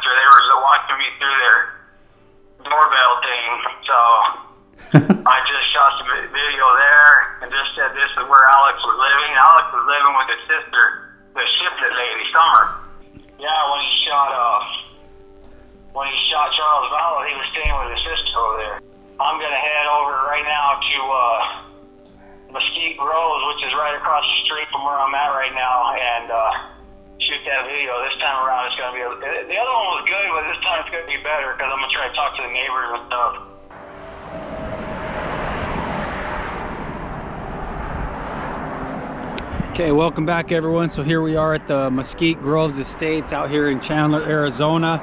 answer. They were watching me through their doorbell thing. So I just shot some video there and just said this is where Alex was living. Alex was living with his sister, the shiplet lady, Summer. Yeah, when he shot Charles Vallow, he was staying with his sister over there. I'm gonna head over right now to Mesquite Groves, which is right across the street from where I'm at right now, and shoot that video. This time around, it's gonna be the other one was good, but this time it's gonna be better because I'm gonna try to talk to the neighbors and stuff. Okay, welcome back everyone. So here we are at the Mesquite Groves Estates out here in Chandler, Arizona,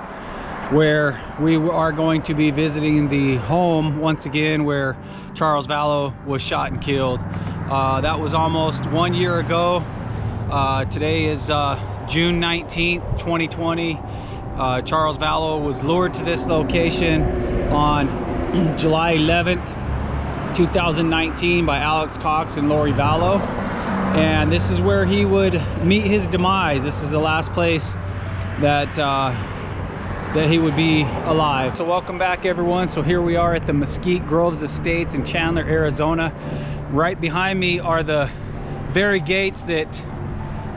where we are going to be visiting the home once again where Charles Vallow was shot and killed. That was almost 1 year ago. Today is June 19th, 2020. Charles Vallow was lured to this location on July 11th, 2019 by Alex Cox and Lori Vallow. And this is where he would meet his demise. This is the last place that that he would be alive. So welcome back everyone. So here we are at the Mesquite Groves Estates in Chandler, Arizona. Right behind me are the very gates that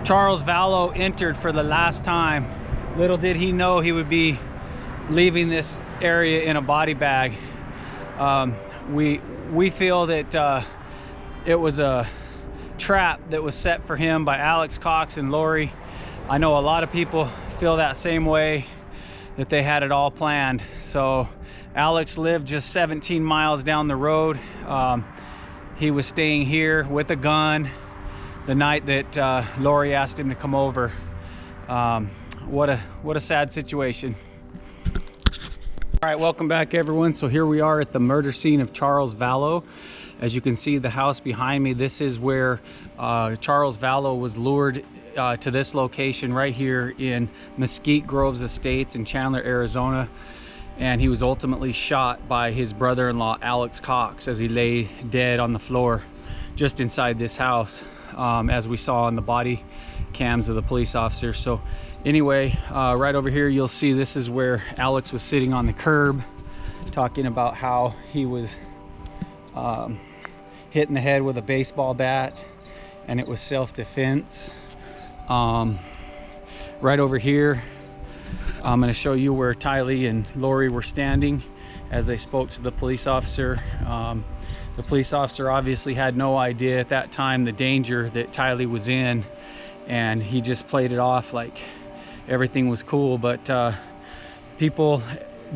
Charles Vallow entered for the last time. Little did he know he would be leaving this area in a body bag. We feel that it was a trap that was set for him by Alex Cox and Lori. I know a lot of people feel that same way, that they had it all planned. So Alex lived just 17 miles down the road. He was staying here with a gun the night that Lori asked him to come over. What a sad situation. All right, welcome back everyone. So here we are at the murder scene of Charles Vallow. As you can see, the house behind me, this is where Charles Vallow was lured to this location right here in Mesquite Groves Estates in Chandler, Arizona. And he was ultimately shot by his brother-in-law, Alex Cox, as he lay dead on the floor just inside this house, as we saw on the body cams of the police officers. So anyway, right over here, you'll see this is where Alex was sitting on the curb talking about how he was hit in the head with a baseball bat and it was self-defense. Right over here, I'm going to show you where Tylee and Lori were standing as they spoke to the police officer. The police officer obviously had no idea at that time the danger that Tylee was in, and he just played it off like everything was cool. But people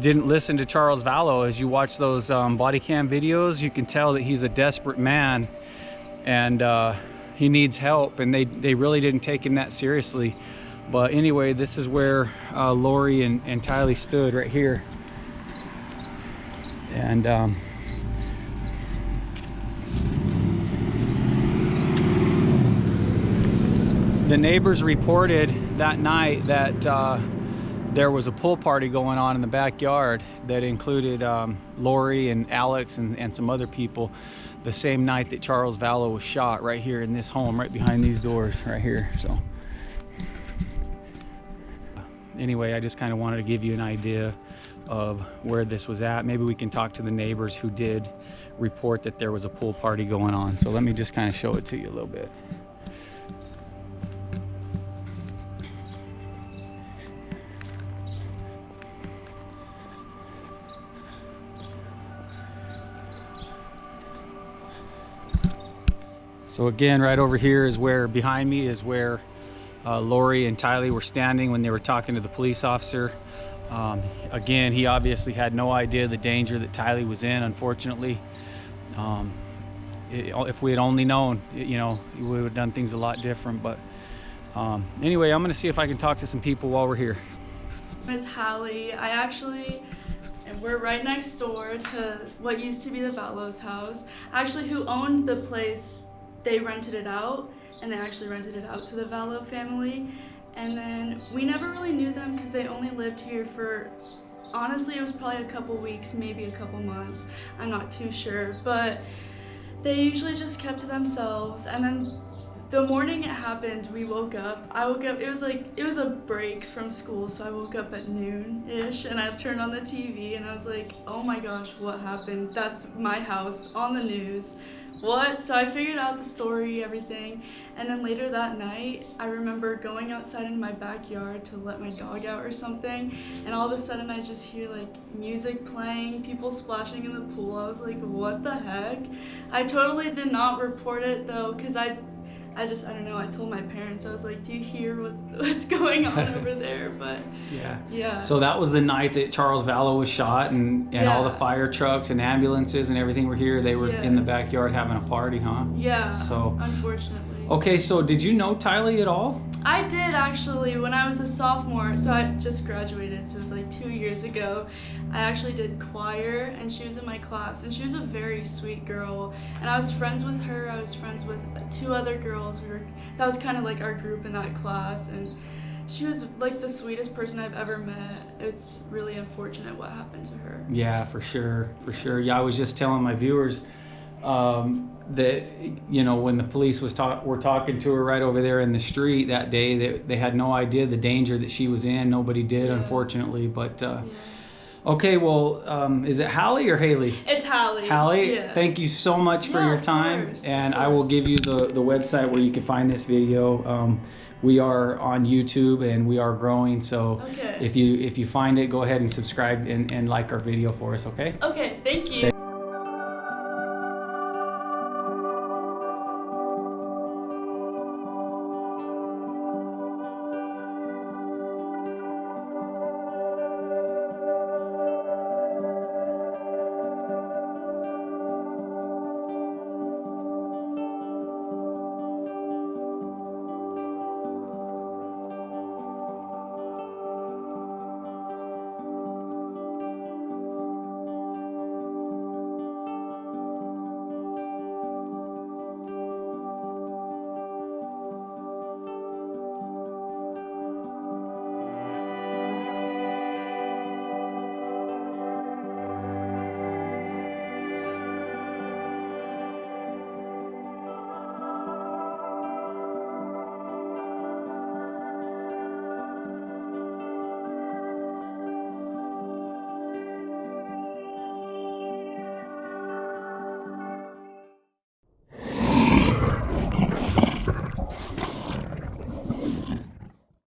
didn't listen to Charles Vallow. As you watch those body cam videos, you can tell that he's a desperate man and he needs help, and they really didn't take him that seriously. But anyway, this is where Lori and Tylee stood right here. And the neighbors reported that night that there was a pool party going on in the backyard that included Lori and Alex and some other people the same night that Charles Vallow was shot, right here in this home, right behind these doors right here. So anyway, I just kind of wanted to give you an idea of where this was at. Maybe we can talk to the neighbors who did report that there was a pool party going on. So let me just kind of show it to you a little bit. So again, right over here is where, behind me is where Lori and Tylee were standing when they were talking to the police officer. Again, he obviously had no idea the danger that Tylee was in, unfortunately. If we had only known, you know, we would have done things a lot different. But anyway, I'm gonna see if I can talk to some people while we're here. My name is Hallie. And we're right next door to what used to be the Vallows' house. Actually, who owned the place, they rented it out, and they actually rented it out to the Vallow family. And then we never really knew them because they only lived here for, honestly, it was probably a couple weeks, maybe a couple months. I'm not too sure, but they usually just kept to themselves. And then The morning it happened, we woke up. I woke up, it was a break from school, so I woke up at noon-ish, and I turned on the TV, and I was like, oh my gosh, what happened? That's my house on the news. What? So I figured out the story, everything, and then later that night, I remember going outside in my backyard to let my dog out or something, and all of a sudden I just hear like music playing, people splashing in the pool. I was like, what the heck? I totally did not report it though, because I don't know, I told my parents, I was like, do you hear what's going on over there? But yeah. So that was the night that Charles Vallow was shot, and all the fire trucks and ambulances and everything were here. They were in the backyard having a party, huh? Yeah, so unfortunately. Okay, so did you know Tylee at all? I did actually, when I was a sophomore, so I just graduated, so it was like 2 years ago. I actually did choir, and she was in my class, and she was a very sweet girl, and I was friends with her. I was friends with 2 other girls. That was kind of like our group in that class, and she was like the sweetest person I've ever met. It's really unfortunate what happened to her. Yeah, for sure. Yeah, I was just telling my viewers that, you know, when the police were talking to her right over there in the street that day, that they had no idea the danger that she was in. Nobody did, unfortunately. But okay, well, is it Hallie or Haley? It's Hallie. Hallie, yes. Thank you so much for your time. Of course. I will give you the website where you can find this video. We are on YouTube and we are growing, so if you find it, go ahead and subscribe and like our video for us, okay? Okay, thank you.